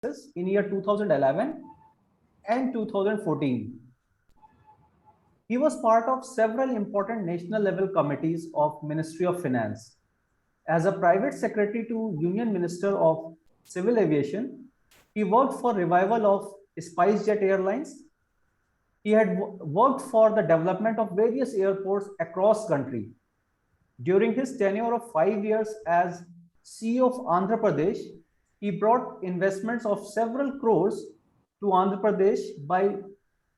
in year 2011 and 2014. He was part of several important national level committees of Ministry of Finance. As a private secretary to Union Minister of Civil Aviation, he worked for revival of SpiceJet Airlines. He had worked for the development of various airports across country. During his tenure of 5 years as CEO of Andhra Pradesh, he brought investments of several crores to Andhra Pradesh by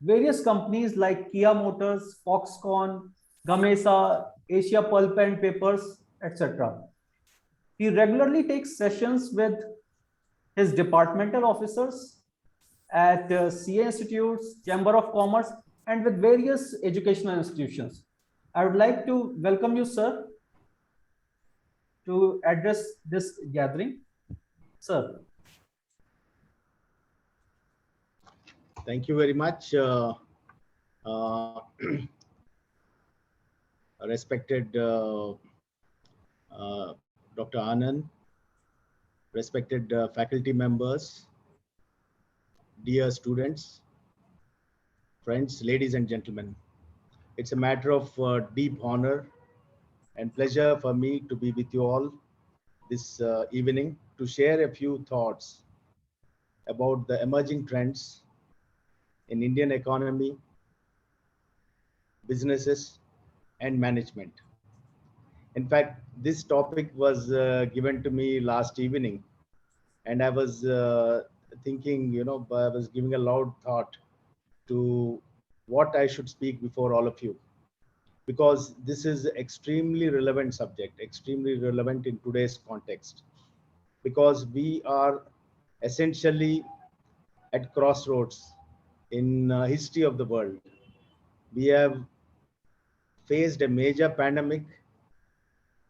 various companies like Kia Motors, Foxconn, Gamesa, Asia Pulp and Papers, etc. He regularly takes sessions with his departmental officers at CA institutes, Chamber of Commerce, and with various educational institutions. I would like to welcome you, sir, to address this gathering. Sir. Thank you very much, uh, respected Dr. Anand, respected faculty members, dear students, friends, ladies and gentlemen. It's a matter of deep honor and pleasure for me to be with you all this evening to share a few thoughts about the emerging trends in Indian economy, businesses, and management. In fact, this topic was given to me last evening, and I was thinking, I was giving a loud thought to what I should speak before all of you, because this is extremely relevant subject, extremely relevant in today's context, because we are essentially at crossroads in history of the world. We have faced a major pandemic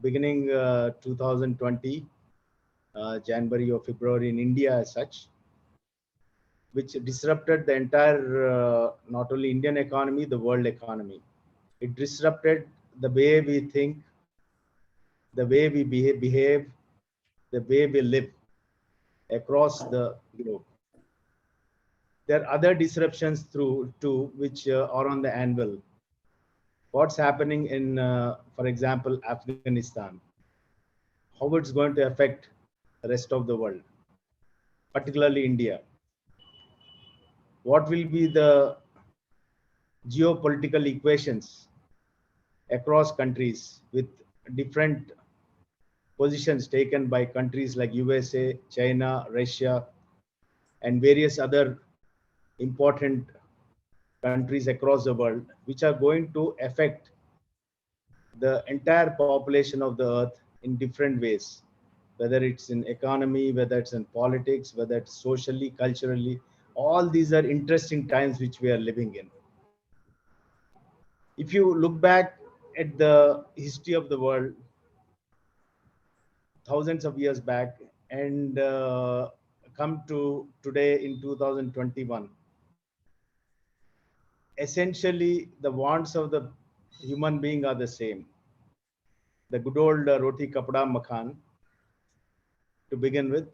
beginning 2020, January or February in India as such, which disrupted the entire, not only Indian economy, the world economy. It disrupted the way we think, the way we behave, the way we live across the globe. There are other disruptions too, which are on the anvil. What's happening in, for example, Afghanistan, how it's going to affect the rest of the world, particularly India. What will be the geopolitical equations across countries with different positions taken by countries like USA, China, Russia, and various other important countries across the world, which are going to affect the entire population of the earth in different ways, whether it's in economy, whether it's in politics, whether it's socially, culturally. All these are interesting times which we are living in. If you look back at the history of the world, thousands of years back, and come to today in 2021, essentially the wants of the human being are the same. The good old roti kapda makan, to begin with,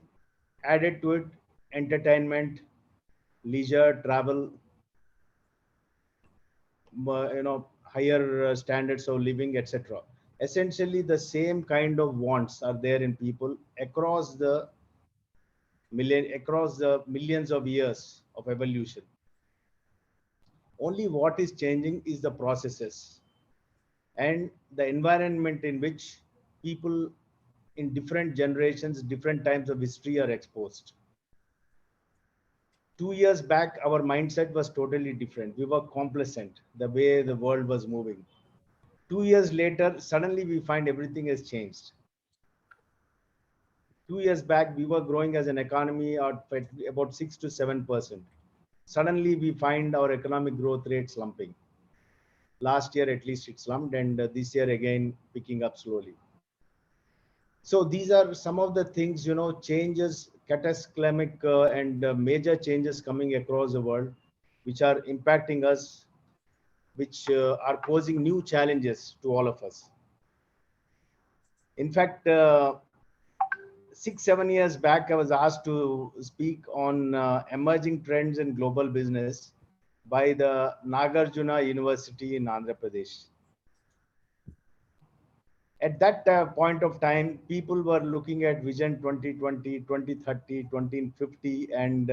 added to it entertainment, leisure, travel, higher standards of living, etc. Essentially, the same kind of wants are there in people across the millions of years of evolution. Only what is changing is the processes and the environment in which people in different generations, different times of history are exposed. 2 years back, our mindset was totally different. We were complacent the way the world was moving. 2 years later, suddenly we find everything has changed. 2 years back, we were growing as an economy at about 6 to 7%. Suddenly, we find our economic growth rate slumping. Last year, at least, it slumped, and this year again picking up slowly. So these are some of the things, changes, cataclysmic and major changes coming across the world, which are impacting us, which are posing new challenges to all of us. In fact, 6 7 years back, I was asked to speak on emerging trends in global business by the Nagarjuna University in Andhra Pradesh. At that point of time, people were looking at vision 2020, 2030, 2050, and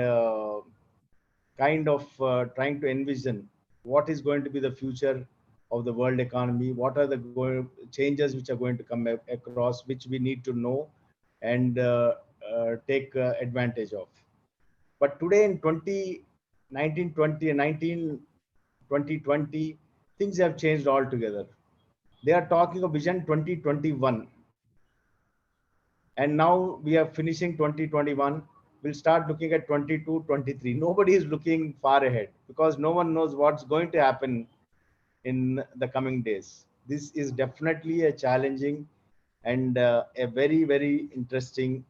kind of trying to envision what is going to be the future of the world economy, what are the changes which are going to come across, which we need to know and take advantage of. But today in 2019, 2020, things have changed altogether. They are talking of vision 2021, and now we are finishing 2021. We'll start looking at 22, 23. Nobody is looking far ahead because no one knows what's going to happen in the coming days. This is definitely a challenging and a very, very interesting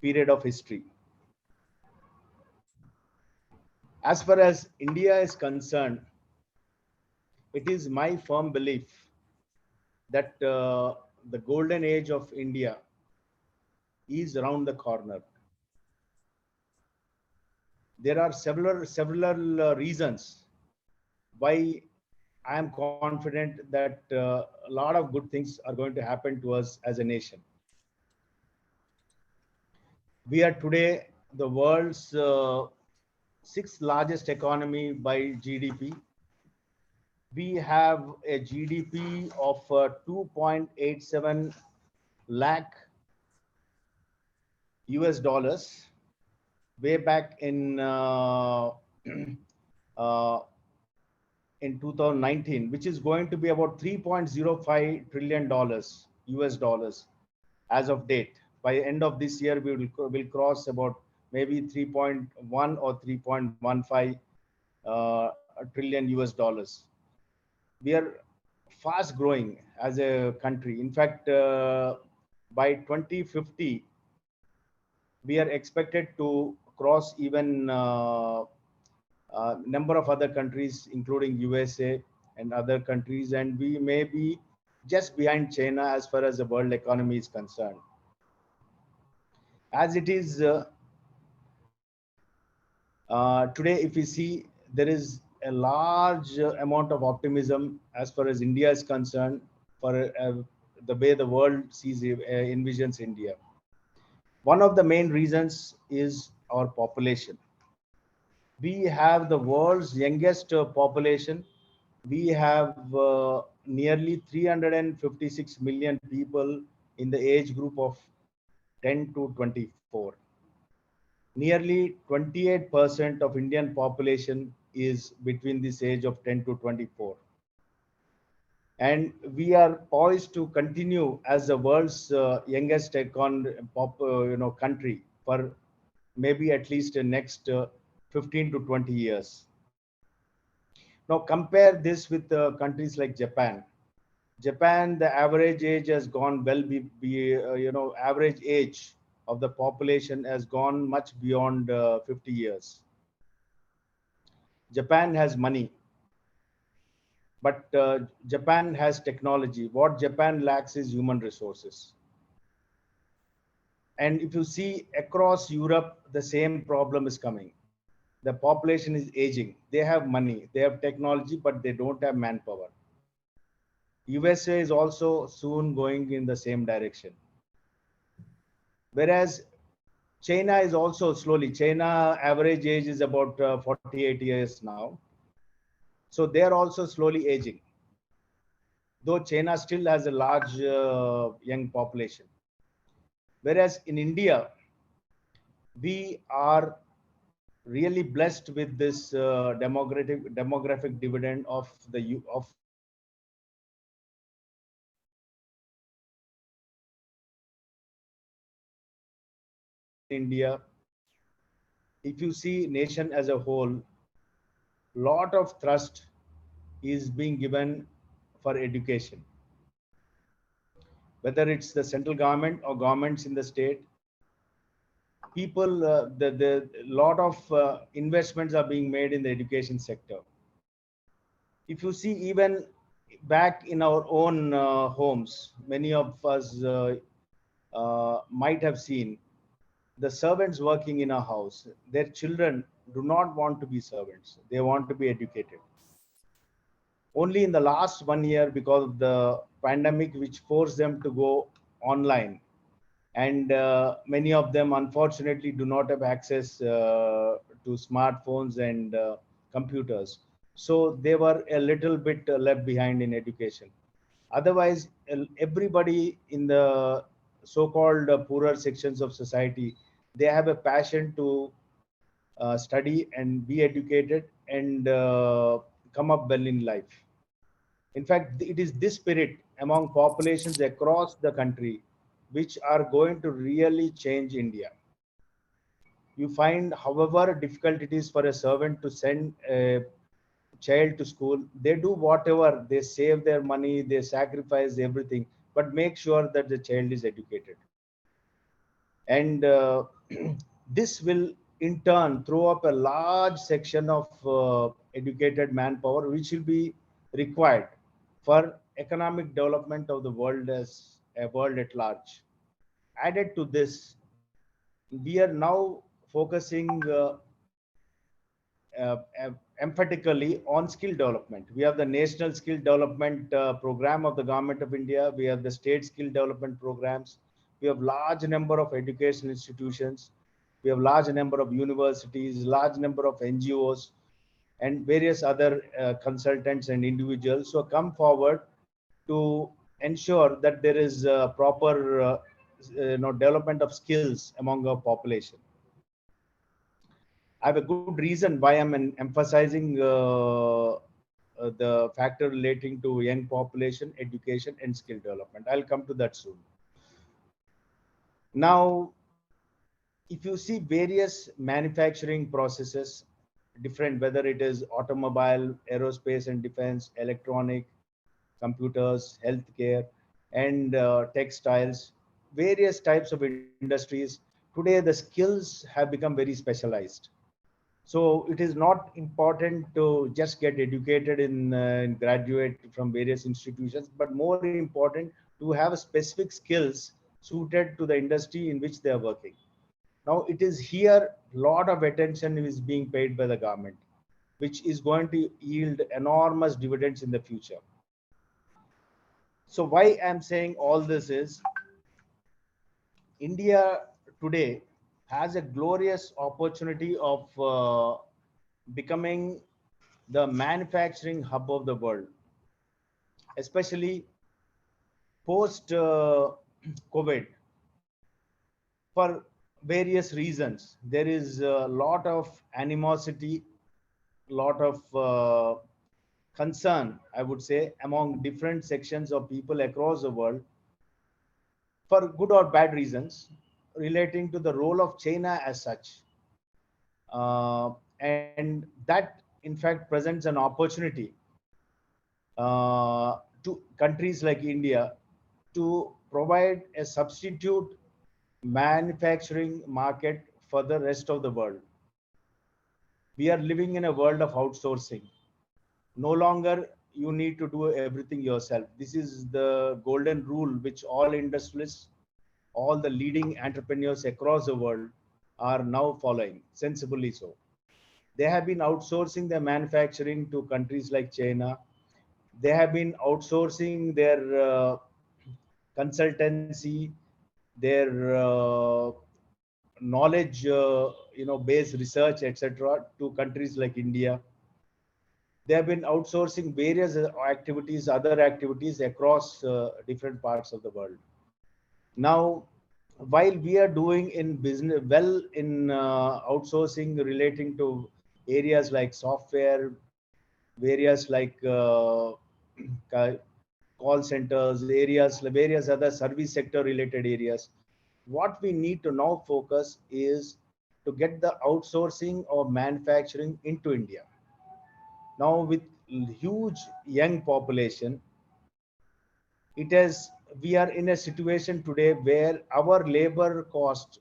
period of history. As far as India is concerned, it is my firm belief that the golden age of India is around the corner. There are several reasons why I am confident that a lot of good things are going to happen to us as a nation. We are today the world's sixth largest economy by GDP. We have a GDP of 2.87 lakh US dollars way back uh, in 2019, which is going to be about 3.05 trillion dollars US dollars as of date. By end of this year, we will cross about maybe 3.1 or 3.15 trillion US dollars. We are fast growing as a country. In fact, by 2050, we are expected to cross even number of other countries, including USA and other countries, and we may be just behind China as far as the world economy is concerned. As it is today, if we see, there is a large amount of optimism as far as India is concerned for the way the world sees envisions India. One of the main reasons is our population. We have the world's youngest population. We have nearly 356 million people in the age group of 10 to 24. Nearly 28% of Indian population is between this age of 10 to 24. And we are poised to continue as the world's youngest country for maybe at least the next 15 to 20 years. Now compare this with countries like Japan. Japan, the average age has gone average age of the population has gone much beyond 50 years. Japan has money, but Japan has technology. What Japan lacks is human resources. And if you see across Europe, the same problem is coming. The population is aging. They have money, they have technology, but they don't have manpower. USA is also soon going in the same direction. Whereas China is also slowly. China average age is about 48 years now. So they are also slowly aging. Though China still has a large young population. Whereas in India, we are really blessed with this demographic dividend of India. If you see nation as a whole, lot of thrust is being given for education. Whether it's the central government or governments in the state, people, the lot of investments are being made in the education sector. If you see even back in our own homes, many of us might have seen the servants working in a house, their children do not want to be servants. They want to be educated. Only in the last 1 year, because of the pandemic, which forced them to go online, and many of them unfortunately do not have access to smartphones and computers, so they were a little bit left behind in education. Otherwise, everybody in the so-called poorer sections of society, they have a passion to study and be educated and come up well in life. In fact, it is this spirit among populations across the country which are going to really change India. You find, however difficult it is for a servant to send a child to school, they do whatever, they save their money, they sacrifice everything, but make sure that the child is educated. And this will in turn throw up a large section of educated manpower which will be required for economic development of the world as a world at large. Added to this, we are now focusing emphatically on skill development. We have the National Skill Development Program of the Government of India. We have the state skill development programs. We have large number of education institutions. We have large number of universities, large number of NGOs, and various other consultants and individuals who come forward to ensure that there is proper development of skills among our population. I have a good reason why I'm emphasizing the factor relating to young population, education, and skill development. I'll come to that soon. Now, if you see various manufacturing processes, different, whether it is automobile, aerospace and defense, electronic, computers, healthcare, and textiles, various types of industries, today the skills have become very specialized. So it is not important to just get educated in graduate from various institutions, but more important to have specific skills suited to the industry in which they are working. Now it is here lot of attention is being paid by the government, which is going to yield enormous dividends in the future. So why I'm saying all this is, India today has a glorious opportunity of becoming the manufacturing hub of the world, especially post COVID, for various reasons. There is a lot of animosity, lot of concern, I would say, among different sections of people across the world, for good or bad reasons, relating to the role of China as such. And that, in fact, presents an opportunity to countries like India to provide a substitute manufacturing market for the rest of the world. We are living in a world of outsourcing. No longer you need to do everything yourself. This is the golden rule which all industrialists, all the leading entrepreneurs across the world are now following, sensibly so. They have been outsourcing their manufacturing to countries like China. They have been outsourcing their consultancy, their knowledge, based research, etc., to countries like India. They have been outsourcing various activities, other activities across different parts of the world. Now, while we are doing in business well in outsourcing relating to areas like software, areas like call centers, areas, various other service sector related areas, what we need to now focus is to get the outsourcing of manufacturing into India. Now, with huge young population, it has we are in a situation today where our labor cost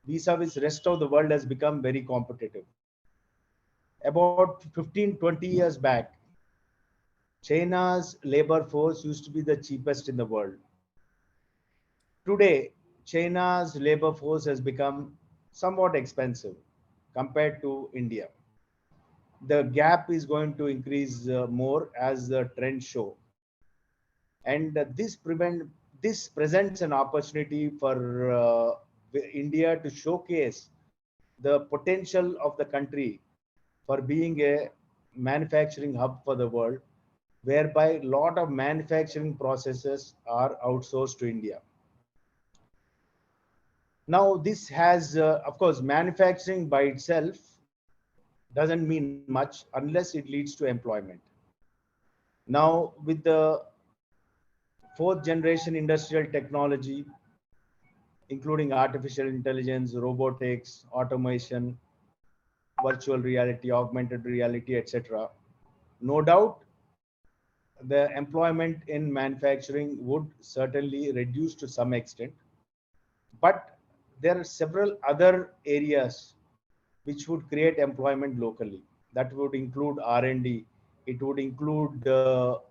vis-a-vis rest of the world has become very competitive. About 15-20 years back, China's labor force used to be the cheapest in the world. Today, China's labor force has become somewhat expensive compared to India. The gap is going to increase more as the trends show, and this presents an opportunity for India to showcase the potential of the country for being a manufacturing hub for the world, whereby a lot of manufacturing processes are outsourced to India. Now, this has, of course, manufacturing by itself doesn't mean much unless it leads to employment. Now, with the fourth generation industrial technology, including artificial intelligence, robotics, automation, virtual reality, augmented reality, etc., no doubt the employment in manufacturing would certainly reduce to some extent, but there are several other areas which would create employment locally. That would include R&D. It would include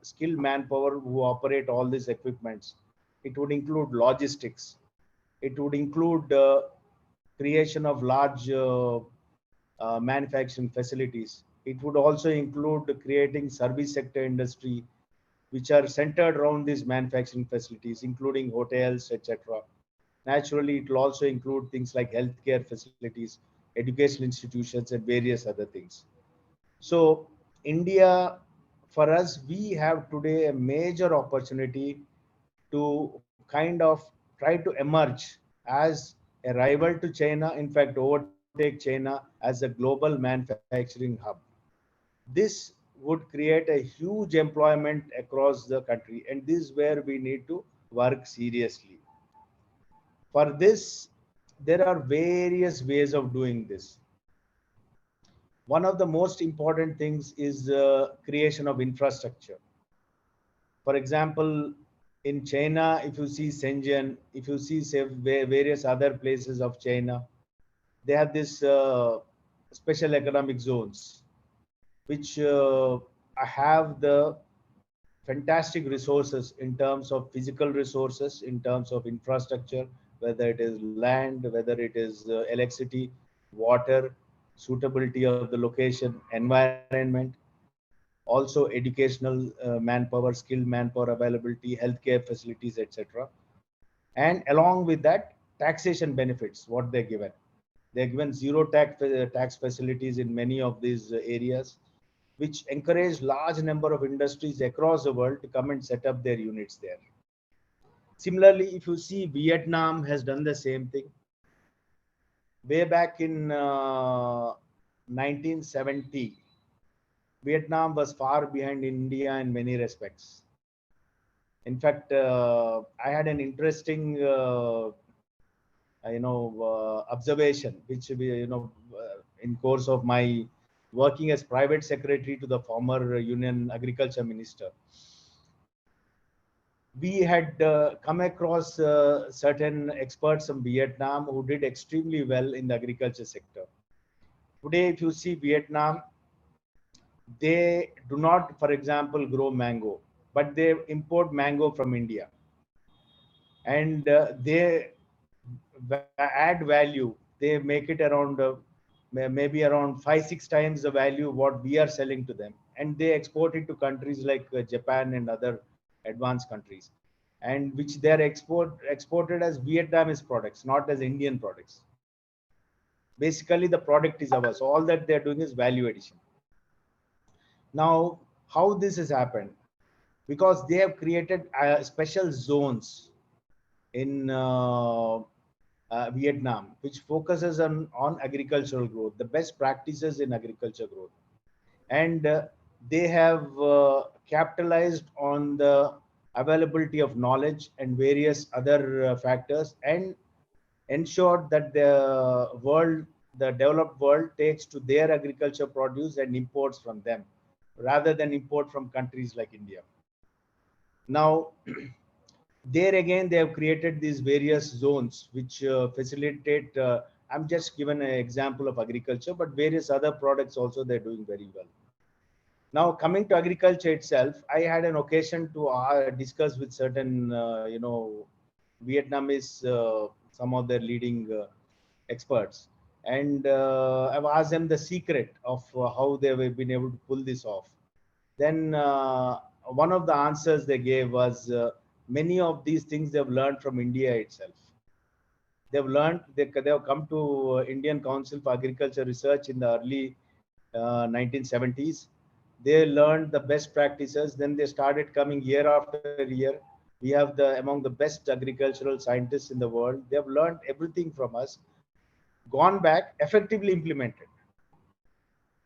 skilled manpower who operate all these equipments. It would include logistics. It would include creation of large manufacturing facilities. It would also include creating service sector industry, which are centered around these manufacturing facilities, including hotels, etc. Naturally, it will also include things like healthcare facilities, educational institutions, and various other things. So, India, for us, we have today a major opportunity to kind of try to emerge as a rival to China, in fact, overtake China as a global manufacturing hub. This would create a huge employment across the country, and this is where we need to work seriously. For this, there are various ways of doing this. One of the most important things is the creation of infrastructure. For example, in China, if you see Shenzhen, if you see say, various other places of China, they have this special economic zones, which have the fantastic resources in terms of physical resources, in terms of infrastructure, whether it is land, whether it is electricity, water, suitability of the location, environment, also educational manpower, skilled manpower availability, healthcare facilities, etc. And along with that, taxation benefits, what they're given. They're given zero tax facilities in many of these areas, which encourage large number of industries across the world to come and set up their units there. Similarly, if you see, Vietnam has done the same thing. Way back in 1970, Vietnam was far behind India in many respects. In fact, I had an interesting, observation, which in course of my working as private secretary to the former Union Agriculture Minister, we had come across certain experts from Vietnam who did extremely well in the agriculture sector. Today, if you see Vietnam, they do not, for example, grow mango, but they import mango from India, and they add value. They make it around maybe around 5-6 times the value what we are selling to them, and they export it to countries like Japan and other advanced countries, and which they are exported as Vietnamese products, not as Indian products. Basically, the product is ours. All that they are doing is value addition. Now, how this has happened? Because they have created special zones in Vietnam, which focuses on agricultural growth, the best practices in agriculture growth. And they have capitalized on the availability of knowledge and various other factors, and ensured that the developed world takes to their agriculture produce and imports from them rather than import from countries like India. Now, there again, they have created these various zones which facilitate. I'm just given an example of agriculture, but various other products also they're doing very well. Now, coming to agriculture itself, I had an occasion to discuss with certain, Vietnamese, some of their leading experts, and I've asked them the secret of how they've been able to pull this off. Then one of the answers they gave was many of these things they've learned from India itself. They've come to Indian Council for Agriculture Research in the early 1970s. They learned the best practices. Then they started coming year after year. We have the among the best agricultural scientists in the world. They have learned everything from us, gone back, effectively implemented.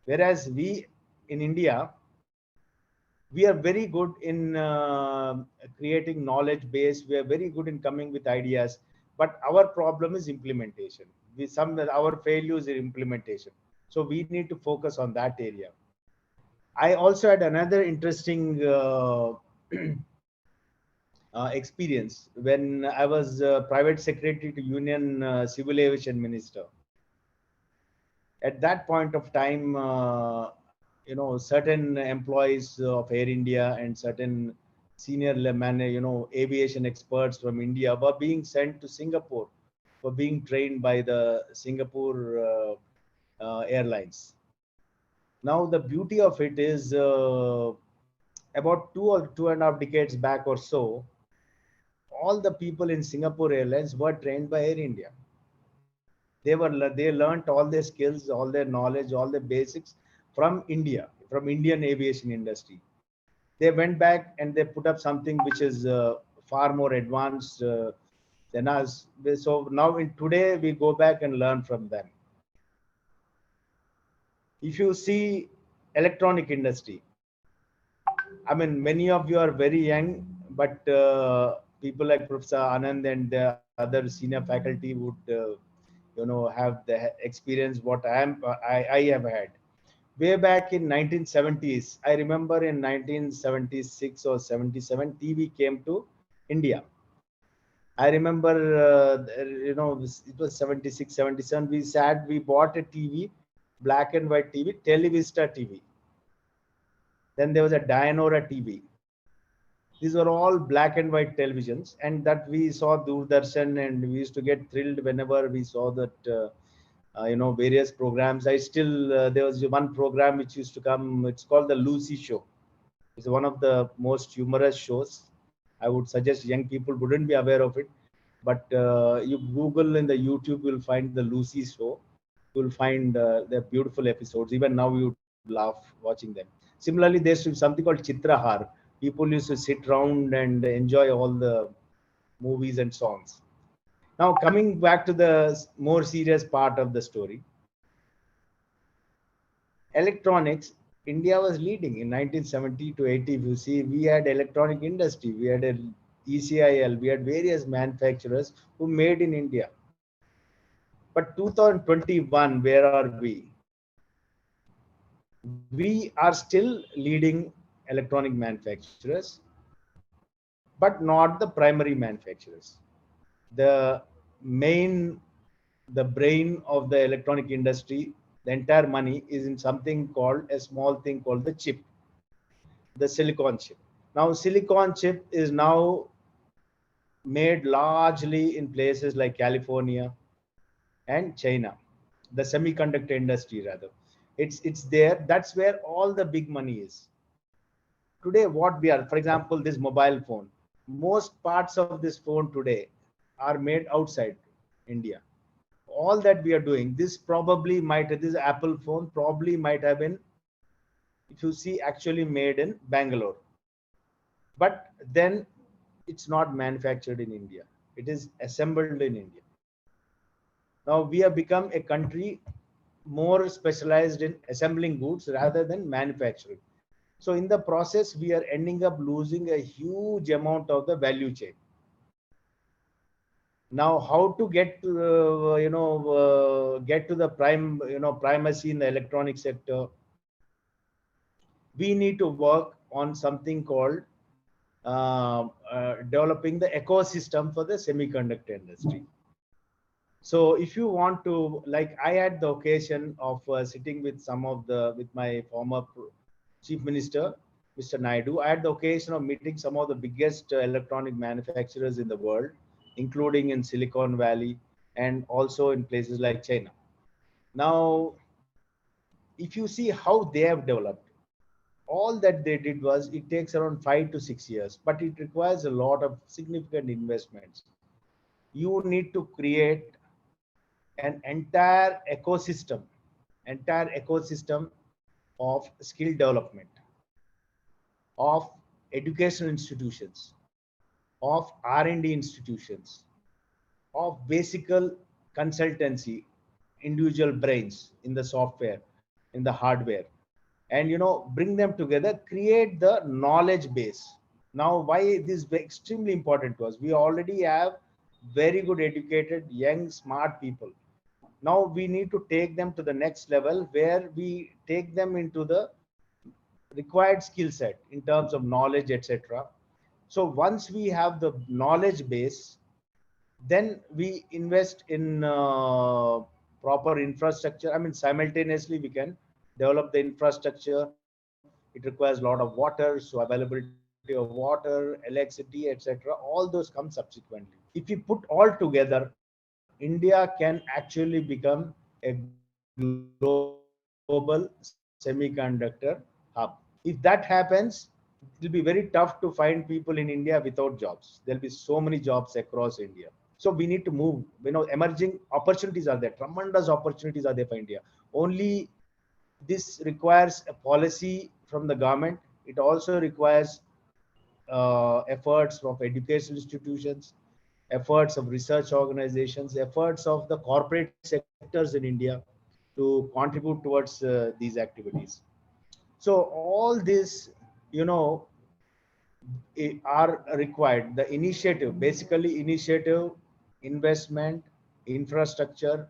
Whereas we in India, we are very good in creating knowledge base. We are very good in coming with ideas, but our problem is implementation. Some our failures in implementation. So we need to focus on that area. I also had another interesting experience when I was private secretary to Union Civil Aviation Minister. At that point of time, certain employees of Air India and certain aviation experts from India were being sent to Singapore for being trained by the Singapore airlines. Now the beauty of it is, about 2 or 2.5 decades back or so, all the people in Singapore Airlines were trained by Air India. They learned all their skills, all their knowledge, all the basics from India, from Indian aviation industry. They went back and they put up something which is far more advanced than us. So now in today we go back and learn from them. If you see electronic industry, I mean, many of you are very young, but people like Professor Anand and the other senior faculty would, have the experience what I have had. Way back in 1970s, I remember in 1976 or 77, TV came to India. I remember, it was 76, 77. We bought a TV, black and white TV, Televista TV. Then there was a Dianora TV. These were all black and white televisions, and that we saw Doordarshan, and we used to get thrilled whenever we saw that, various programs. I still, there was one program which used to come, it's called the Lucy Show. It's one of the most humorous shows. I would suggest young people wouldn't be aware of it, but you Google in the YouTube, you'll find the Lucy Show. You'll find the beautiful episodes. Even now, you would laugh watching them. Similarly, there's something called Chitrahar. People used to sit around and enjoy all the movies and songs. Now, coming back to the more serious part of the story, electronics, India was leading in 1970 to 80. If you see, we had electronic industry, we had a ECIL, we had various manufacturers who made in India. But 2021, where are we? We are still leading electronic manufacturers, but not the primary manufacturers. The main, the brain of the electronic industry, the entire money is in something called a small thing called the chip, the silicon chip. Now, silicon chip is now made largely in places like California and China, the semiconductor industry rather. It's there. That's where all the big money is. Today, what we are, for example, this mobile phone, most parts of this phone today are made outside India. All that we are doing, this Apple phone probably might have been, if you see, actually made in Bangalore. But then it's not manufactured in India. It is assembled in India. Now we have become a country more specialized in assembling goods rather than manufacturing. So in the process, we are ending up losing a huge amount of the value chain. Now, how to get to get to the primacy in the electronic sector? We need to work on something called developing the ecosystem for the semiconductor industry. So if you want to, like, I had the occasion of sitting with with my former chief minister, Mr. Naidu. I had the occasion of meeting some of the biggest electronic manufacturers in the world, including in Silicon Valley and also in places like China. Now, if you see how they have developed, all that they did was it takes around 5 to 6 years, but it requires a lot of significant investments. You need to create an entire ecosystem of skill development, of educational institutions, of R&D institutions, of basic consultancy, individual brains in the software, in the hardware, and bring them together, create the knowledge base. Now, why this is extremely important to us? We already have very good educated young smart people. Now we need to take them to the next level, where we take them into the required skill set in terms of knowledge, etc. So once we have the knowledge base, then we invest in proper infrastructure. I mean, simultaneously we can develop the infrastructure. It requires a lot of water, so availability of water, electricity, etc., all those come subsequently. If we put all together, India can actually become a global semiconductor hub. If that happens, it will be very tough to find people in India without jobs. There'll be so many jobs across India. So we need to move. Emerging opportunities are there, tremendous opportunities are there for India. Only this requires a policy from the government. It also requires efforts of educational institutions, efforts of research organizations, efforts of the corporate sectors in India to contribute towards these activities. So all this, you know, are required. The initiative, basically initiative, investment, infrastructure,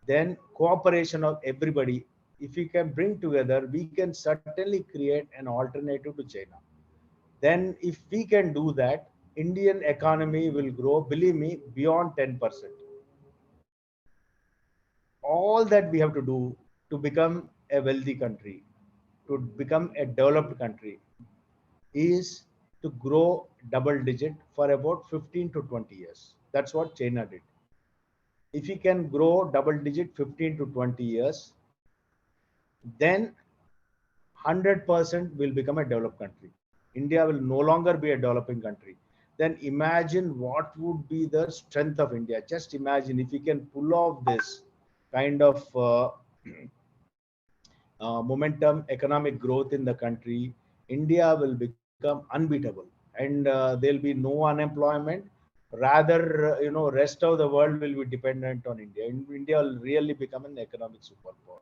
then cooperation of everybody. If we can bring together, we can certainly create an alternative to China. Then if we can do that, Indian economy will grow, believe me, beyond 10%. All that we have to do to become a wealthy country, to become a developed country, is to grow double digit for about 15 to 20 years. That's what China did. If you can grow double digit 15 to 20 years, then 100% will become a developed country. India will no longer be a developing country. Then imagine what would be the strength of India. Just imagine if we can pull off this kind of momentum, economic growth in the country, India will become unbeatable, and there'll be no unemployment. Rather, rest of the world will be dependent on India. India will really become an economic superpower.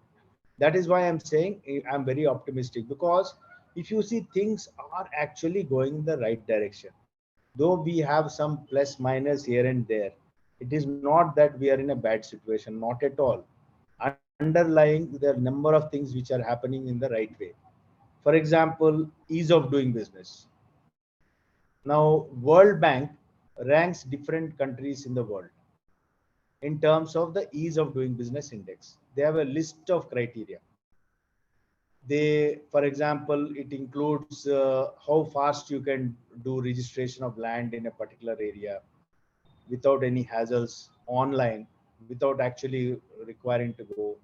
That is why I'm saying I'm very optimistic, because if you see, things are actually going in the right direction. Though we have some plus minus here and there, it is not that we are in a bad situation, not at all. Underlying, there are a number of things which are happening in the right way. For example, ease of doing business. Now, World Bank ranks different countries in the world in terms of the ease of doing business index. They have a list of criteria. They, for example, it includes how fast you can do registration of land in a particular area without any hassles, online, without actually requiring to go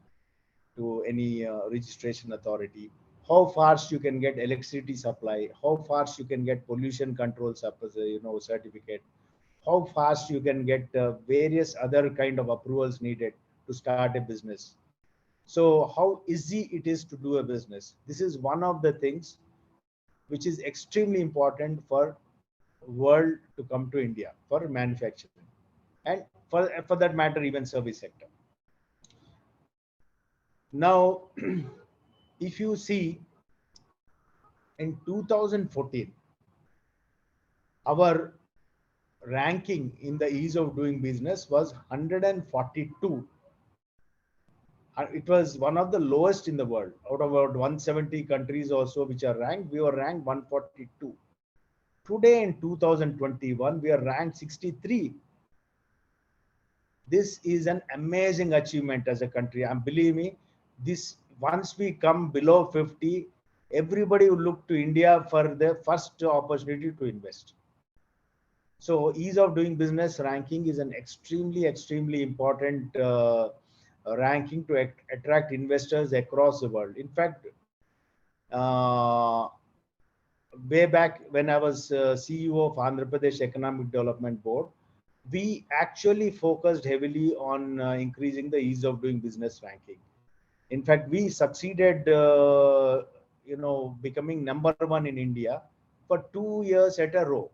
to any registration authority. How fast you can get electricity supply, how fast you can get pollution control certificate, how fast you can get various other kind of approvals needed to start a business. So how easy it is to do a business. This is one of the things which is extremely important for world to come to India for manufacturing, and for that matter, even service sector. Now, if you see, in 2014, our ranking in the ease of doing business was 142. It was one of the lowest in the world. Out of about 170 countries or so which are ranked, we were ranked 142. Today in 2021, we are ranked 63. This is an amazing achievement as a country. And believe me, this, once we come below 50, everybody will look to India for the first opportunity to invest. So ease of doing business ranking is an extremely important ranking to attract investors across the world. In fact, uh, way back when I was CEO of Andhra Pradesh Economic Development Board, we actually focused heavily on increasing the ease of doing business ranking. In fact, we succeeded, becoming number one in India for 2 years at a row,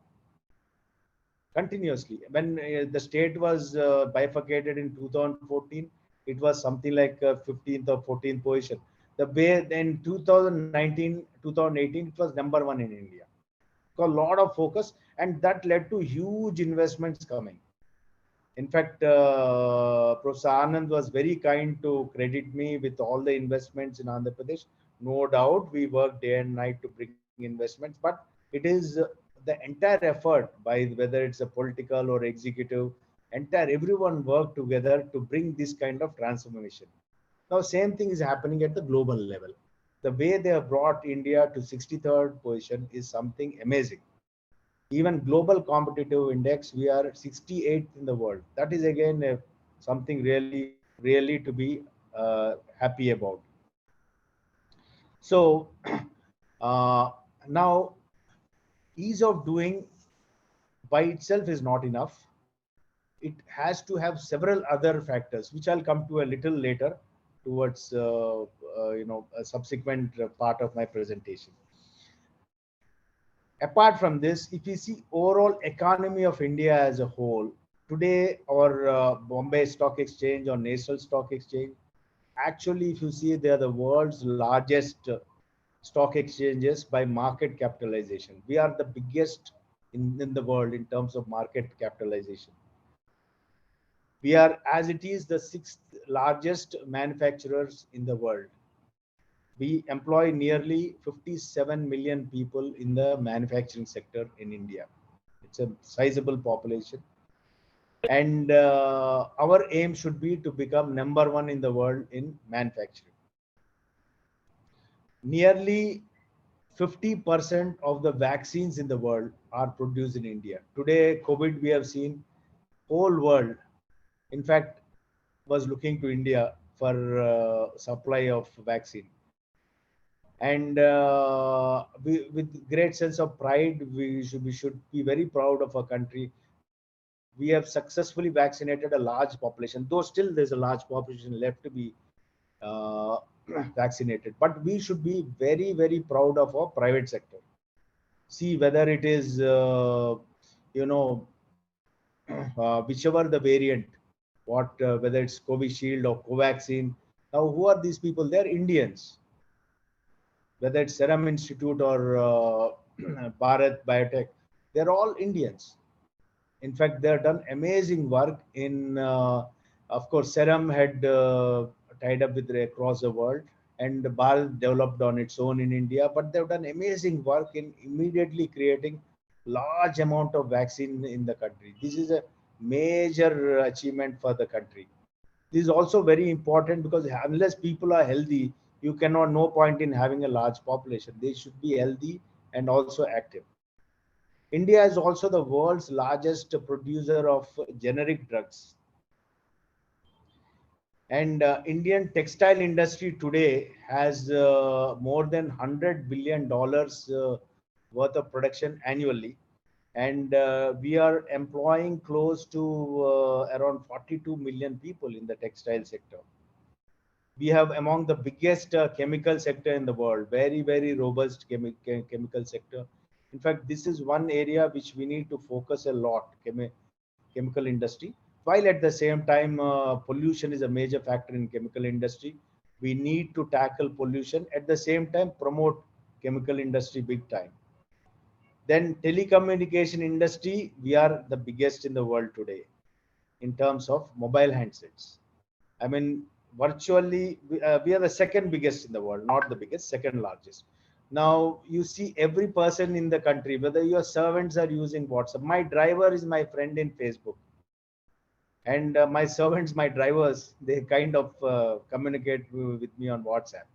continuously. When the state was bifurcated in 2014, it was something like 15th or 14th position. The way then 2019, 2018, it was number one in India. Got a lot of focus, and that led to huge investments coming. In fact, Professor Anand was very kind to credit me with all the investments in Andhra Pradesh. No doubt, we work day and night to bring investments, but it is the entire effort by whether it's a political or executive, entire everyone work together to bring this kind of transformation. Now, same thing is happening at the global level. The way they have brought India to 63rd position is something amazing. Even global competitive index, we are 68th in the world. That is again something really to be happy about. So uh, now, ease of doing by itself is not enough. It has to have several other factors, which I'll come to a little later towards a subsequent part of my presentation. Apart from this, if you see overall economy of India as a whole, today our Bombay Stock Exchange or National Stock Exchange, actually, if you see, they are the world's largest stock exchanges by market capitalization. We are the biggest in the world in terms of market capitalization. We are, as it is, the sixth largest manufacturers in the world. We employ nearly 57 million people in the manufacturing sector in India. It's a sizable population. And our aim should be to become number one in the world in manufacturing. Nearly 50% of the vaccines in the world are produced in India. Today, COVID, we have seen whole world, in fact, was looking to India for supply of vaccine. And with great sense of pride, we should be very proud of our country. We have successfully vaccinated a large population, though still there's a large population left to be uh, vaccinated. But we should be very proud of our private sector. See whether it is you know whichever the variant, what whether it's Covishield or Covaxin. Now, who are these people? They're Indians. Whether it's Serum Institute or Bharat Biotech, they're all Indians. In fact, they have done amazing work in, of course, Serum had tied up with across the world, and Bharat developed on its own in India, but they've done amazing work in immediately creating large amount of vaccine in the country. This is a major achievement for the country. This is also very important because unless people are healthy, you cannot, no point in having a large population. They should be healthy and also active. India is also the world's largest producer of generic drugs. And Indian textile industry today has more than $100 billion worth of production annually. And we are employing close to around 42 million people in the textile sector. We have among the biggest chemical sector in the world, very robust chemical sector. In fact, this is one area which we need to focus a lot, chemical industry, while at the same time pollution is a major factor in chemical industry. We need to tackle pollution, at the same time promote chemical industry big time. Then telecommunication industry, we are the biggest in the world today in terms of mobile handsets. I mean, virtually, we are the second biggest in the world, not the biggest, second largest. Now, you see every person in the country, whether your servants are using WhatsApp. My driver is my friend in Facebook. And my servants, my drivers, they kind of communicate with me on WhatsApp.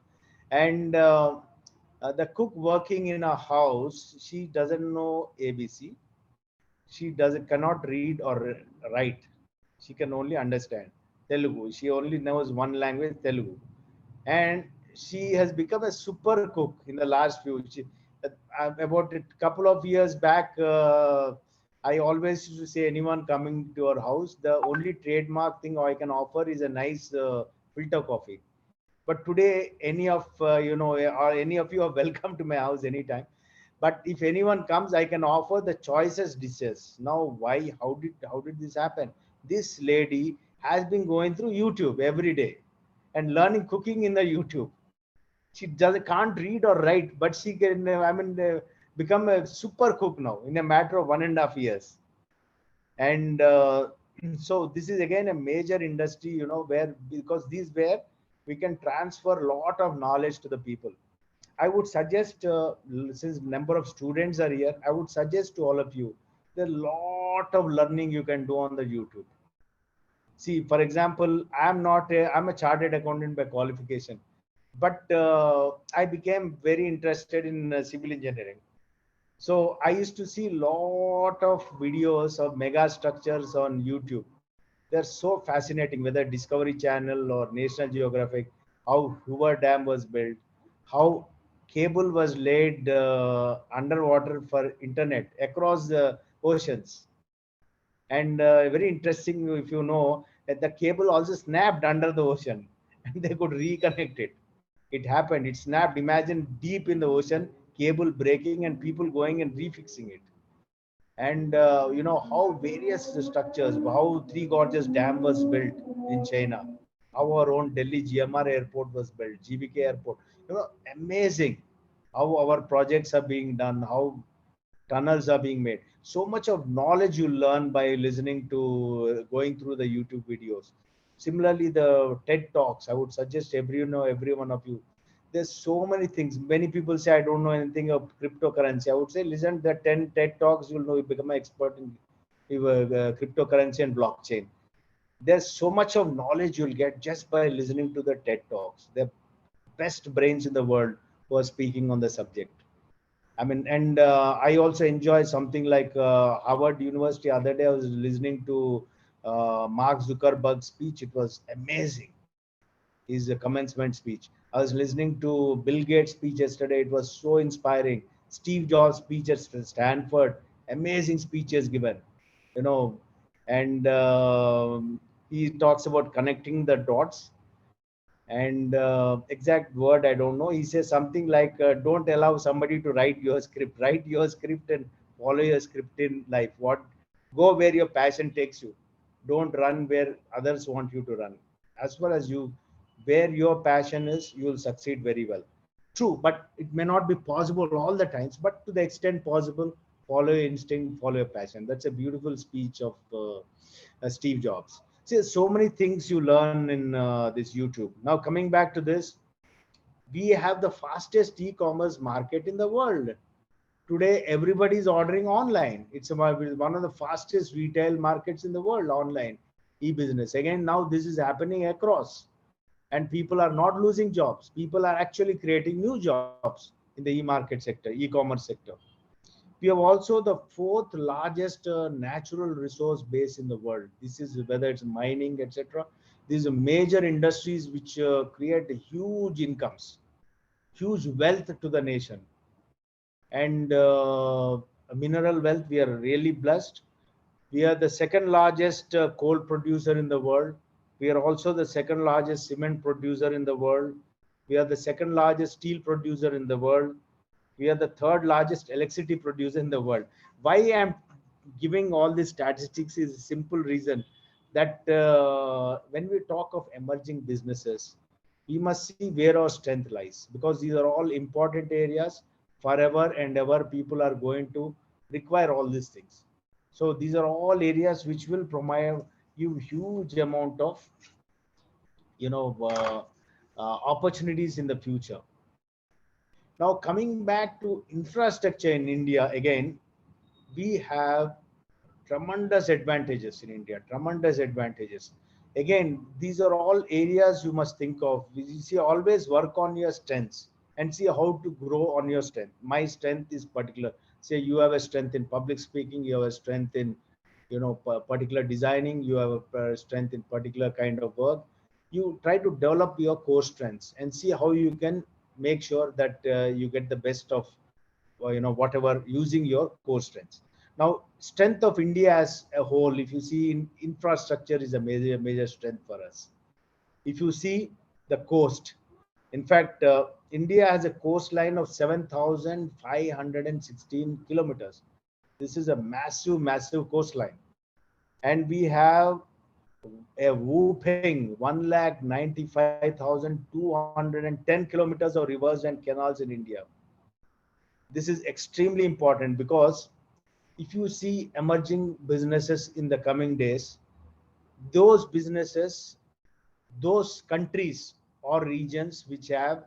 And the cook working in a house, she doesn't know ABC. She does cannot read or write. She can only understand Telugu. She only knows one language, Telugu, and she has become a super cook in the last few. About a couple of years back, I always used to say anyone coming to our house, the only trademark thing I can offer is a nice filter coffee. But today, any of or any of you are welcome to my house anytime. But if anyone comes, I can offer the choicest dishes. Now, why? How did this happen? This lady has been going through YouTube every day and learning cooking in the YouTube. She doesn't can't read or write, but she can. Become a super cook now in a matter of 1.5 years. And so this is again a major industry, where, because these where we can transfer a lot of knowledge to the people. I would suggest, since number of students are here, I would suggest to all of you, there are a lot of learning you can do on the YouTube. See, for example, I'm a chartered accountant by qualification, but I became very interested in civil engineering. So I used to see lot of videos of mega structures on YouTube. They're so fascinating, whether Discovery Channel or National Geographic, how Hoover Dam was built, how cable was laid underwater for internet across the oceans. And very interesting, if you know, that the cable also snapped under the ocean and they could reconnect it. It happened, it snapped. Imagine deep in the ocean, cable breaking and people going and refixing it. And how various structures, how Three Gorges Dam was built in China, how our own Delhi GMR airport was built, GBK airport. Amazing how our projects are being done, how tunnels are being made. So much of knowledge you learn by listening to, going through the YouTube videos. Similarly, the TED Talks, I would suggest every one of you. There's so many things. Many people say I don't know anything of cryptocurrency. I would say listen to the 10 TED Talks. You'll know, you become an expert in cryptocurrency and blockchain. There's so much of knowledge you'll get just by listening to the TED Talks. They're best brains in the world who are speaking on the subject. And I also enjoy something like Harvard University. Other day, I was listening to Mark Zuckerberg's speech. It was amazing. His commencement speech. I was listening to Bill Gates' speech yesterday. It was so inspiring. Steve Jobs' speech at Stanford. Amazing speeches given. You know, and he talks about connecting the dots, and exact word I don't know. He says something like, don't allow somebody to write your script. Write your script and follow your script in life. What Go where your passion takes you. Don't run where others want you to run. As far as you where your passion is, you will succeed very well. True, but it may not be possible all the times, but to the extent possible, follow your instinct, follow your passion. That's a beautiful speech of Steve Jobs. See, so many things you learn in this YouTube. Now, coming back to this, we have the fastest e-commerce market in the world. Today, everybody is ordering online. It's one of the fastest retail markets in the world, online e-business. Again, now this is happening across, and people are not losing jobs. People are actually creating new jobs in the e-market sector, e-commerce sector. We have also the fourth largest natural resource base in the world. This is whether it's mining, etc. These are major industries which create huge incomes, huge wealth to the nation. And mineral wealth, we are really blessed. We are the second largest coal producer in the world. We are also the second largest cement producer in the world. We are the second largest steel producer in the world. We are the third largest electricity producer in the world. Why I'm giving all these statistics is a simple reason that when we talk of emerging businesses, we must see where our strength lies, because these are all important areas. Forever and ever, people are going to require all these things. So these are all areas which will provide you huge amount of opportunities in the future. Now, coming back to infrastructure in India, again, we have tremendous advantages in India, tremendous advantages. Again, these are all areas you must think of. You see, always work on your strengths and see how to grow on your strength. My strength is particular. say you have a strength in public speaking, you have a strength in, particular designing, you have a strength in particular kind of work. You try to develop your core strengths and see how you can make sure that you get the best of whatever, using your core strengths. Now, strength of India as a whole, if you see, in infrastructure is a major strength for us. If you see the coast, in fact, India has a coastline of 7,516 kilometers. This is a massive coastline. And we have a whooping 1,95,210 kilometers of rivers and canals in India. This is extremely important because if you see emerging businesses in the coming days, those businesses, those countries or regions which have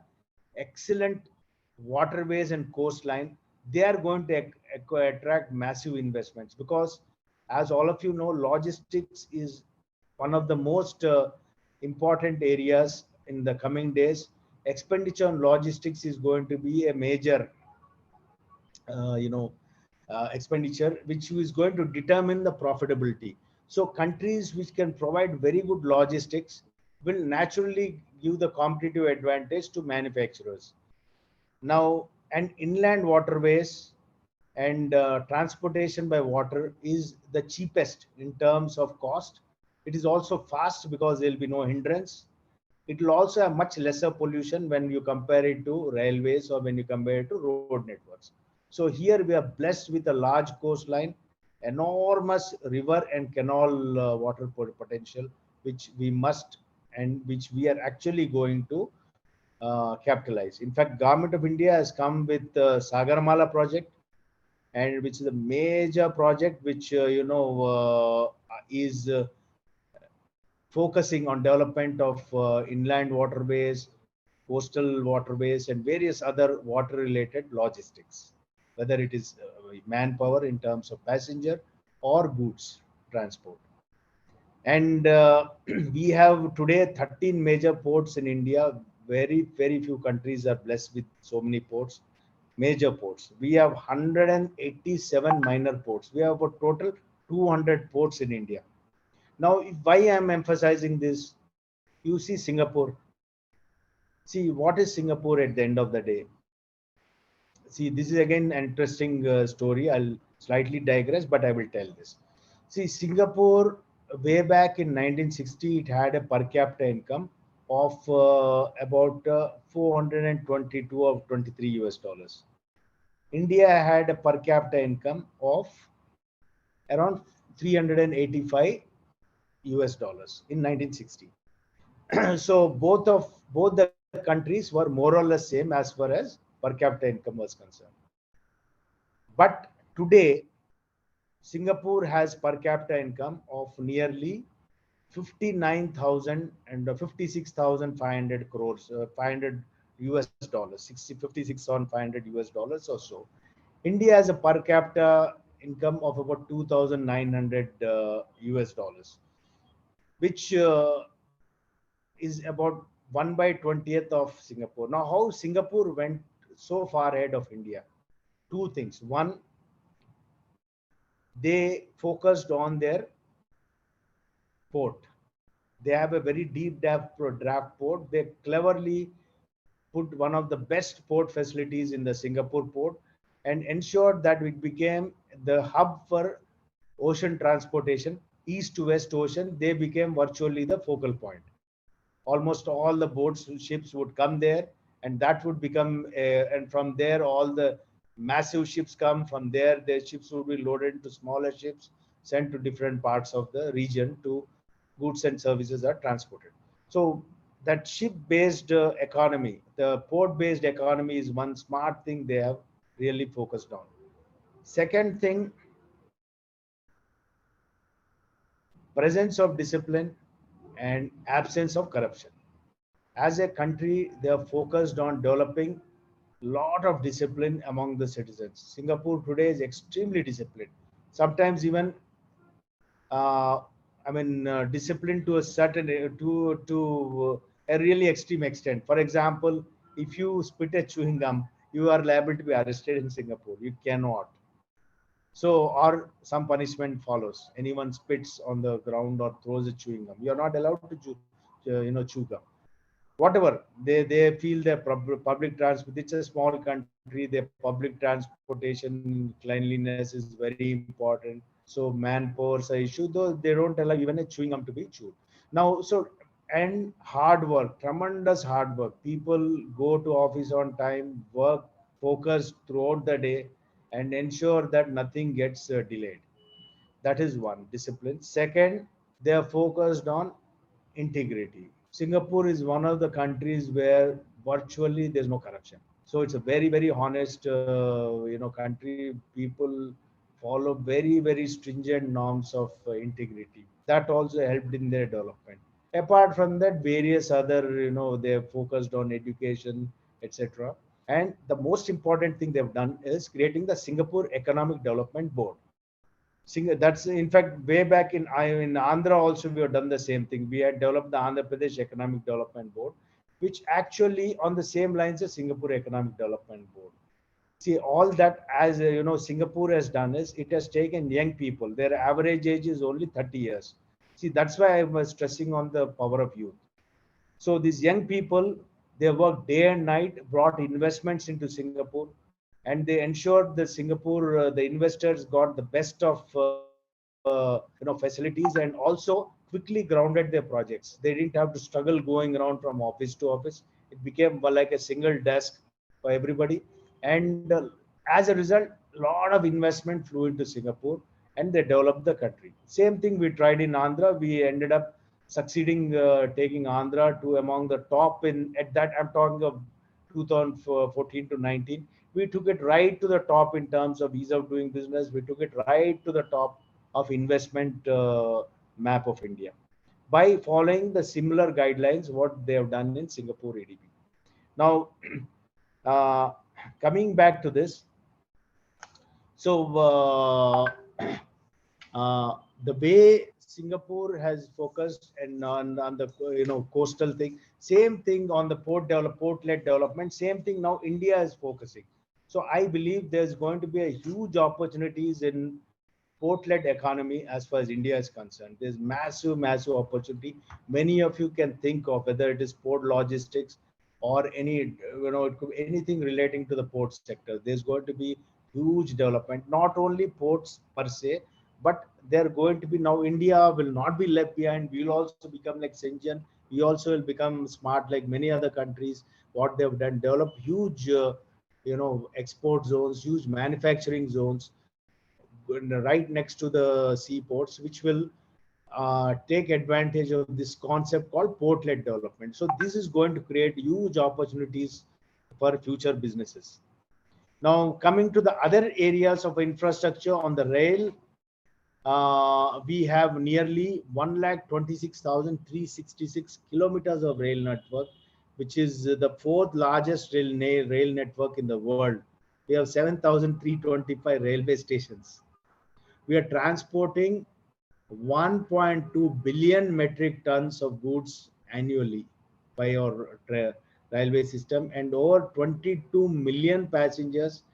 excellent waterways and coastline, they are going to attract massive investments, because as all of you know, logistics is one of the most important areas in the coming days. Expenditure on logistics is going to be a major uh, you know expenditure, which is going to determine the profitability. So countries which can provide very good logistics will naturally give the competitive advantage to manufacturers. Now, and inland waterways and transportation by water is the cheapest in terms of cost. It is also fast because there will be no hindrance. It will also have much lesser pollution when you compare it to railways or when you compare it to road networks. So here we are blessed with a large coastline, enormous river and canal water potential, which we must, and which we are actually going to capitalize. In fact, Government of India has come with the Sagarmala project, and which is a major project which is focusing on development of inland waterways, coastal waterways, and various other water related logistics, whether it is manpower in terms of passenger or goods transport. And we have today 13 major ports in India. Very few countries are blessed with so many ports, major ports. We have 187 minor ports. We have a total 200 ports in India. Now, why I am emphasizing this, you see Singapore. See, what is Singapore at the end of the day? See, this is again an interesting story. I'll slightly digress, but I will tell this. See, Singapore, way back in 1960, it had a per capita income of about 422 or 23 US dollars. India had a per capita income of around 385 US dollars in 1960. So both the countries were more or less same as far as per capita income was concerned. But today, Singapore has per capita income of nearly 59,000 and 56,500 crores, 500 US dollars, 56,500 US dollars or so. India has a per capita income of about 2,900 US dollars, which is about 1 by 20th of Singapore. Now, how Singapore went so far ahead of India? Two things. One, they focused on their port. They have a very deep draft port. They cleverly put one of the best port facilities in the Singapore port and ensured that it became the hub for ocean transportation, east to west ocean. They became virtually the focal point. Almost all the boats, ships would come there, and that would become, and from there, all the massive ships come. From there, the ships would be loaded into smaller ships, sent to different parts of the region to goods and services are transported. So that ship-based economy, the port-based economy is one smart thing they have really focused on. Second thing, presence of discipline and absence of corruption. As a country, they are focused on developing lot of discipline among the citizens. Singapore today is extremely disciplined. Sometimes even, uh, discipline to a certain to a really extreme extent. For example, if you spit a chewing gum, you are liable to be arrested in Singapore. You cannot. So, or some punishment follows. Anyone spits on the ground or throws a chewing gum, you are not allowed to chew gum. Whatever, they feel their public transport, it's a small country, their public transportation cleanliness is very important. So manpower is an issue, though they don't allow even a chewing gum to be chewed. Now, so, and hard work, tremendous hard work, people go to office on time, work focused throughout the day, and ensure that nothing gets delayed. That is one discipline. Second, they are focused on integrity. Singapore is one of the countries where virtually there's no corruption. So it's a very, very honest, country. People follow very, very stringent norms of integrity. That also helped in their development. Apart from that, various other, they're focused on education, etc. And the most important thing they've done is creating the Singapore Economic Development Board. That's in fact way back in Andhra also we have done the same thing. We had developed the Andhra Pradesh Economic Development Board, which actually on the same lines as Singapore Economic Development Board. See, all that as Singapore has done is it has taken young people. Their average age is only 30 years. See, that's why I was stressing on the power of youth. So these young people, they worked day and night, brought investments into Singapore, and they ensured that Singapore, the investors got the best of facilities, and also quickly grounded their projects. They didn't have to struggle going around from office to office. It became like a single desk for everybody, and as a result, a lot of investment flew into Singapore, and they developed the country. Same thing we tried in Andhra. We ended up succeeding, taking Andhra to among the top in at that. I'm talking of 2014 to 19. We took it right to the top in terms of ease of doing business. We took it right to the top of investment map of India by following the similar guidelines what they have done in Singapore ADB. Now, uh, coming back to this, so the way Singapore has focused and on the coastal thing, same thing on the port-led development, same thing now India is focusing. So I believe there's going to be a huge opportunities in port-led economy as far as India is concerned. There's massive, massive opportunity. Many of you can think of whether it is port logistics or any, it could be anything relating to the port sector. There's going to be huge development, not only ports per se, but they're going to be now India will not be left behind. We will also become like Shenzhen. We also will become smart like many other countries. What they've done, develop huge, export zones, huge manufacturing zones right next to the seaports, which will take advantage of this concept called port-led development. So this is going to create huge opportunities for future businesses. Now, coming to the other areas of infrastructure on the rail, we have nearly 126,366 kilometers of rail network, which is the fourth largest rail network in the world. We have 7,325 railway stations. We are transporting 1.2 billion metric tons of goods annually by our railway system, and over 22 million passengers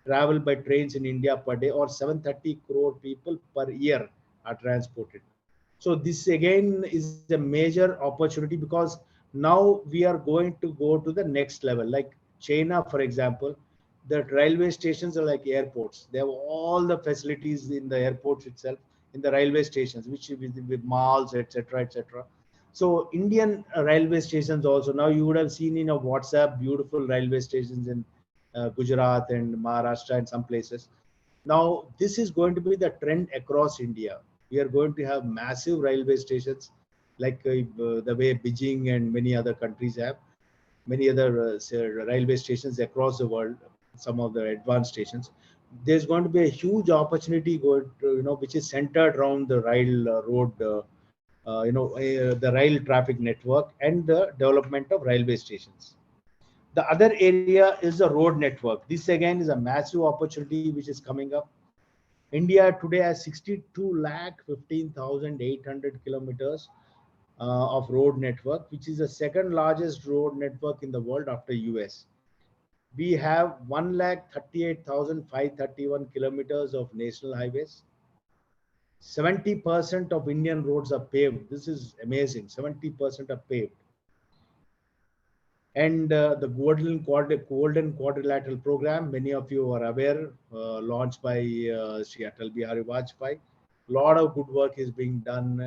travel by trains in India per day, or 730 crore people per year are transported. So this again is a major opportunity because now we are going to go to the next level. Like China, for example, the railway stations are like airports. They have all the facilities in the airports itself, in the railway stations, which with malls, etc., etc. So Indian railway stations also, now you would have seen in a WhatsApp beautiful railway stations in Gujarat and Maharashtra and some places. Now this is going to be the trend across India. We are going to have massive railway stations like the way Beijing and many other countries have, many other railway stations across the world, some of the advanced stations. There's going to be a huge opportunity going to, which is centered around the rail road, the rail traffic network and the development of railway stations. The other area is the road network. This again is a massive opportunity which is coming up. India today has 62 lakh 15,800 kilometers of road network, which is the second largest road network in the world after US. We have 1,38,531 kilometers of national highways. 70% of Indian roads are paved. This is amazing. 70% are paved. And the Golden Quadrilateral Program, many of you are aware, launched by Sri Atal Bihari Vajpayee. A lot of good work is being done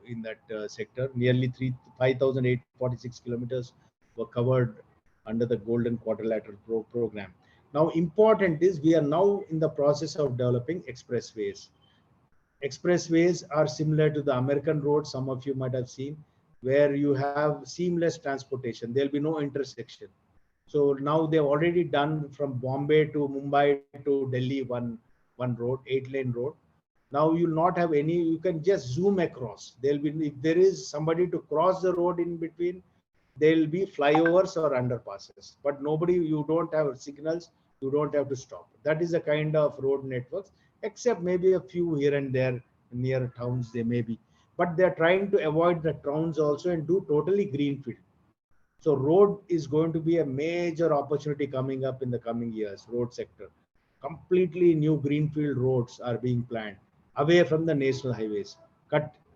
in that sector. Nearly 5,846 kilometers were covered under the Golden Quadrilateral Program. Now, important is we are now in the process of developing expressways. Expressways are similar to the American roads, some of you might have seen, where you have seamless transportation. There'll be no intersection. So now they've already done from Bombay to Mumbai to Delhi one road, 8-lane road. Now you'll not have any. You can just zoom across. There'll be, if there is somebody to cross the road in between, there'll be flyovers or underpasses. But nobody. You don't have signals. You don't have to stop. That is the kind of road networks. Except maybe a few here and there near towns, they may be. But they're trying to avoid the towns also and do totally greenfield. So road is going to be a major opportunity coming up in the coming years, road sector. Completely new greenfield roads are being planned away from the national highways,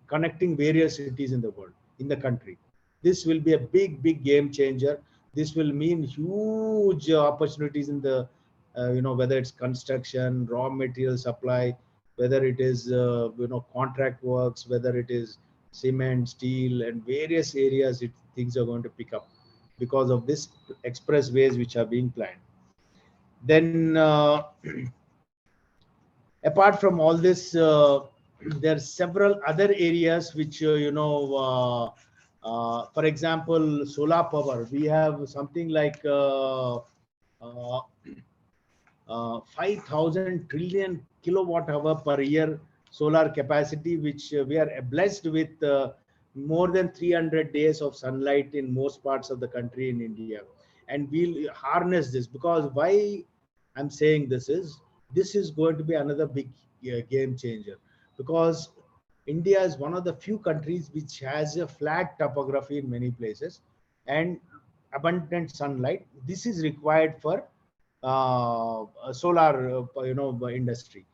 connecting various cities in the world, in the country. This will be a big game changer. This will mean huge opportunities in the, whether it's construction, raw material supply, whether it is, contract works, whether it is cement, steel, and various areas, things are going to pick up because of this expressways which are being planned. Then, apart from all this, there are several other areas which, for example, solar power. We have something like 5,000 trillion kilowatt hour per year solar capacity, which we are blessed with more than 300 days of sunlight in most parts of the country in India. And we'll harness this, because why I'm saying this is going to be another big game changer, because India is one of the few countries which has a flat topography in many places and abundant sunlight. This is required for solar, industry,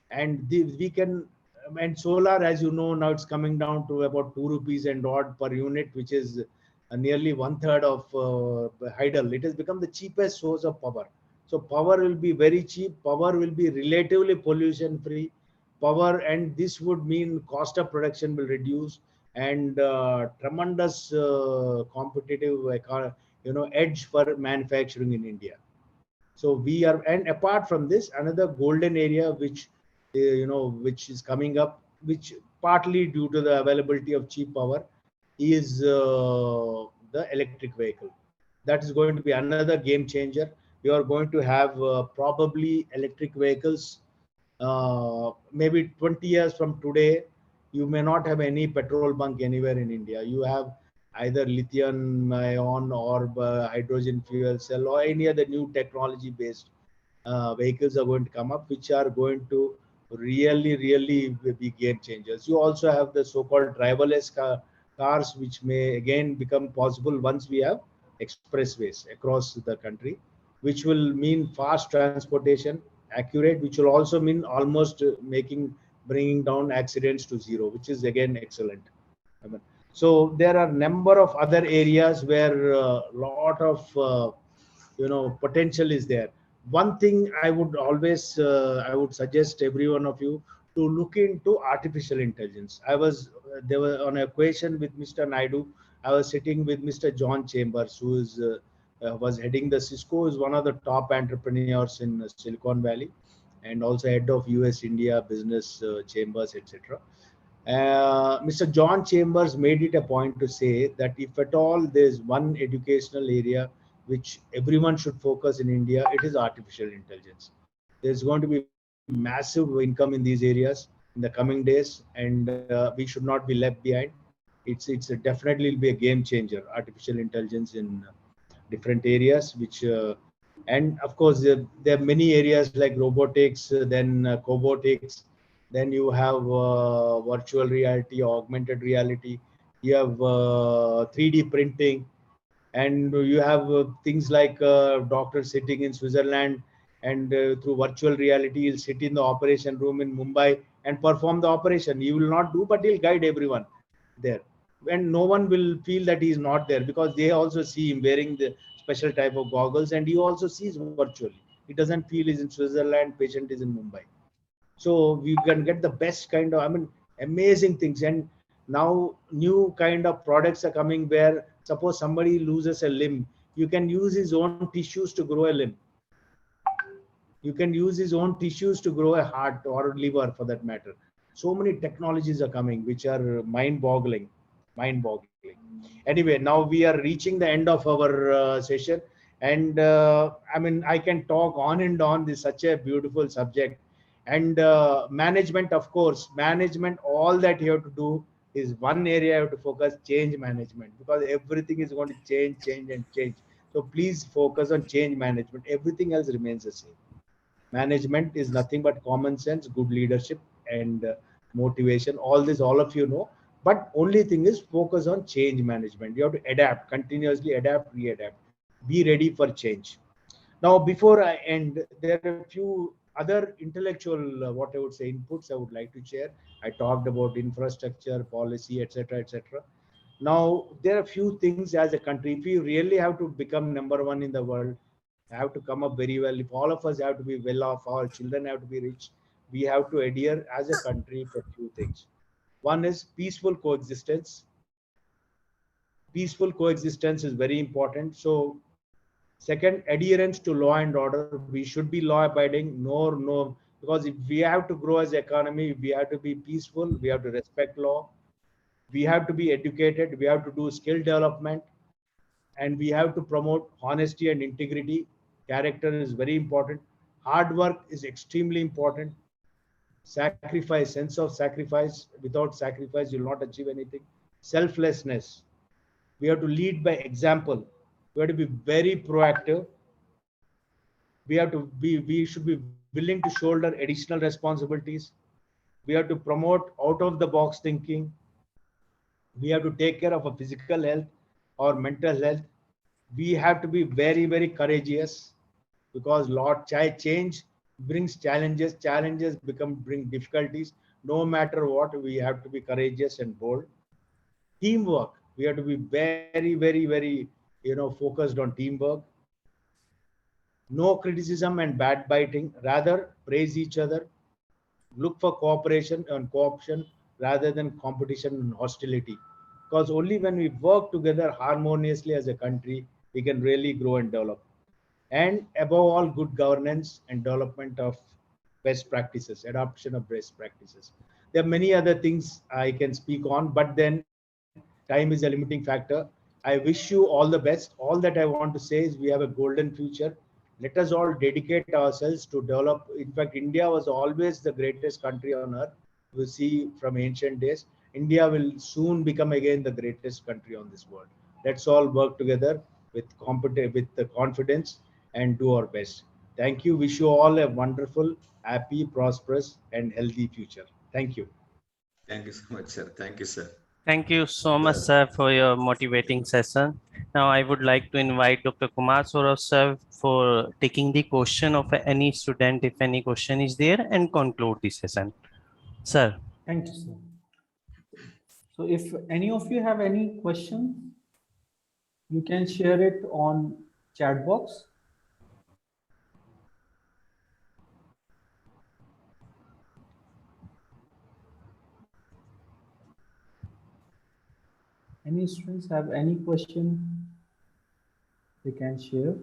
and we can. And solar, as you know, now it's coming down to about 2 rupees and odd per unit, which is nearly one third of hydel. It has become the cheapest source of power. So power will be very cheap. Power will be relatively pollution free power, and this would mean cost of production will reduce, and tremendous competitive edge for manufacturing in India. So we are, and apart from this, another golden area which which is coming up, which partly due to the availability of cheap power, is the electric vehicle. That is going to be another game changer. You are going to have probably electric vehicles maybe 20 years from today. You may not have any petrol bunk anywhere in India. You have either lithium ion or hydrogen fuel cell or any other new technology based vehicles are going to come up, which are going to really be game changers. You also have the so-called driverless cars, which may again become possible once we have expressways across the country, which will mean fast transportation, accurate, which will also mean almost bringing down accidents to zero, which is again excellent. I mean, so there are number of other areas where a lot of potential is there. One thing I would suggest every one of you to look into artificial intelligence. I was there was on a question with Mr. Naidu. I was sitting with Mr. John Chambers, who is was heading the Cisco, is one of the top entrepreneurs in Silicon Valley, and also head of US India business chambers, etc. Mr. John Chambers made it a point to say that if at all there's one educational area which everyone should focus in India, it is artificial intelligence. There's going to be massive income in these areas in the coming days, and we should not be left behind. It's definitely will be a game changer. Artificial intelligence in different areas, which and of course there are many areas like robotics, then cobotics, then you have virtual reality, augmented reality, you have 3D printing, and you have things like doctor sitting in Switzerland, and through virtual reality he'll sit in the operation room in Mumbai and perform the operation. He will not do, but he'll guide everyone there, and no one will feel that he is not there, because they also see him wearing the special type of goggles, and he also sees virtually. He doesn't feel he's in Switzerland, patient is in Mumbai. So we can get the best kind of, I mean, amazing things. And now new kind of products are coming where suppose somebody loses a limb, you can use his own tissues to grow a limb. You can use his own tissues to grow a heart or a liver for that matter. So many technologies are coming which are mind boggling. Anyway, now we are reaching the end of our session, and I mean, I can talk on and on. This is such a beautiful subject. And management, of course, management, all that you have to do is one area you have to focus: change management, because everything is going to change. So please focus on change management. Everything else remains the same. Management is nothing but common sense, good leadership, and motivation. All this, all of you know. But only thing is focus on change management. You have to adapt, continuously adapt, re-adapt. Be ready for change. Now, before I end, there are a few other intellectual, what I would say, inputs I would like to share. I talked about infrastructure, policy, etc., etc. Now, there are few things as a country. If we really have to become number one in the world, have to come up very well. If all of us have to be well off, our children have to be rich, we have to adhere as a country to a few things. One is peaceful coexistence. Peaceful coexistence is very important. So second, adherence to law and order. We should be law abiding. No, because if we have to grow as economy, we have to be peaceful. We have to respect law. We have to be educated. We have to do skill development, and we have to promote honesty and integrity. Character is very important. Hard work is extremely important. Sacrifice, sense of sacrifice. Without sacrifice, you'll not achieve anything. Selflessness. We have to lead by example. We have to be very proactive. We should be willing to shoulder additional responsibilities. We have to promote out of the box thinking. We have to take care of our physical health or mental health. We have to be very, very courageous, because lot change brings challenges bring difficulties. No matter what, we have to be courageous and bold. Teamwork, we have to be very, very, focused on teamwork. No criticism and backbiting, rather praise each other. Look for cooperation and co-option rather than competition and hostility, because only when we work together harmoniously as a country, we can really grow and develop. And above all, good governance and development of best practices, adoption of best practices. There are many other things I can speak on, but then time is a limiting factor. I wish you all the best. All that I want to say is we have a golden future. Let us all dedicate ourselves to develop. In fact, India was always the greatest country on earth. We see from ancient days. India will soon become again the greatest country on this world. Let's all work together with the confidence and do our best. Thank you. Wish you all a wonderful, happy, prosperous, and healthy future. Thank you. Thank you so much, sir. Thank you, sir. Thank you so much, sir, for your motivating session. Now, I would like to invite Dr. Kumar Saurav, sir, for taking the question of any student, if any question is there, and conclude the session. Sir. Thank you, sir. So if any of you have any question, you can share it on chat box. Any students have any question, they can share.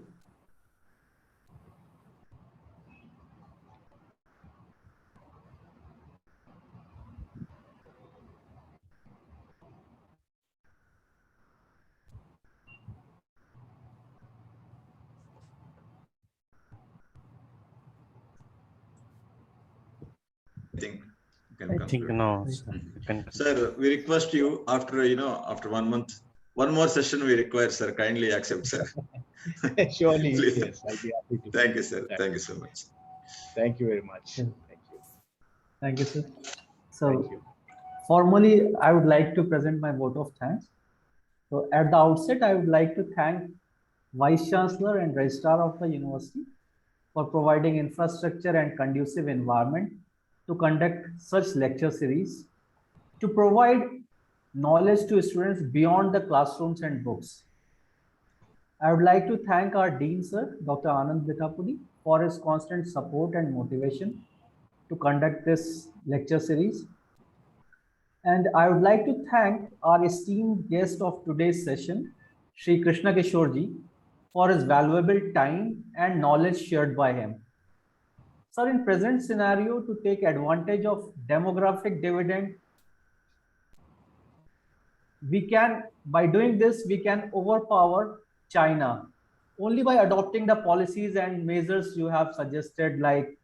I think you can I conclude. think no, sir. You can Sir, we request you after, after 1 month, one more session we require, sir. Kindly accept, sir. Surely, Please. yes. I'll be happy to. Thank you, sir. Thank you so much. Thank you very much. Yeah. Thank you. Thank you, sir. So, Thank you. formally, I would like to present my vote of thanks So at the outset, I would like to thank Vice Chancellor and Registrar of the University for providing infrastructure and conducive environment to conduct such lecture series, to provide knowledge to students beyond the classrooms and books. I would like to thank our Dean, Sir, Dr. Anand Bithapudi, for his constant support and motivation to conduct this lecture series. And I would like to thank our esteemed guest of today's session, Shri Krishna Kishore ji, for his valuable time and knowledge shared by him. Sir, in present scenario, to take advantage of demographic dividend, by doing this, we can overpower China only by adopting the policies and measures you have suggested, like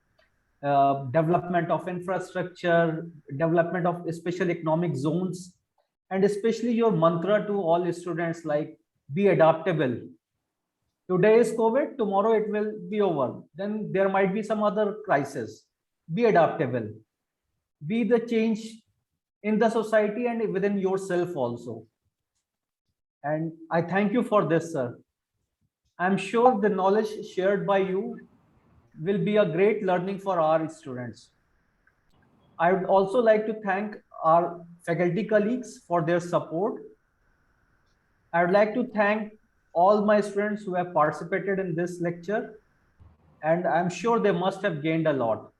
development of infrastructure, development of special economic zones, and especially your mantra to all students, like be adaptable. Today is COVID, tomorrow it will be over. Then there might be some other crisis. Be adaptable. Be the change in the society and within yourself also. And I thank you for this, sir. I'm sure the knowledge shared by you will be a great learning for our students. I would also like to thank our faculty colleagues for their support. I would like to thank all my students who have participated in this lecture, and I'm sure they must have gained a lot.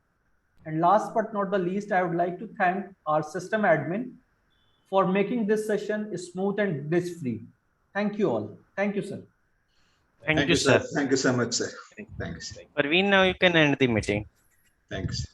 And last but not the least, I would like to thank our system admin for making this session smooth and glitch-free. Thank you all. Thank you, sir. Thank you, sir. Thank you so much, sir. Thanks. Parveen, now you can end the meeting. Thanks.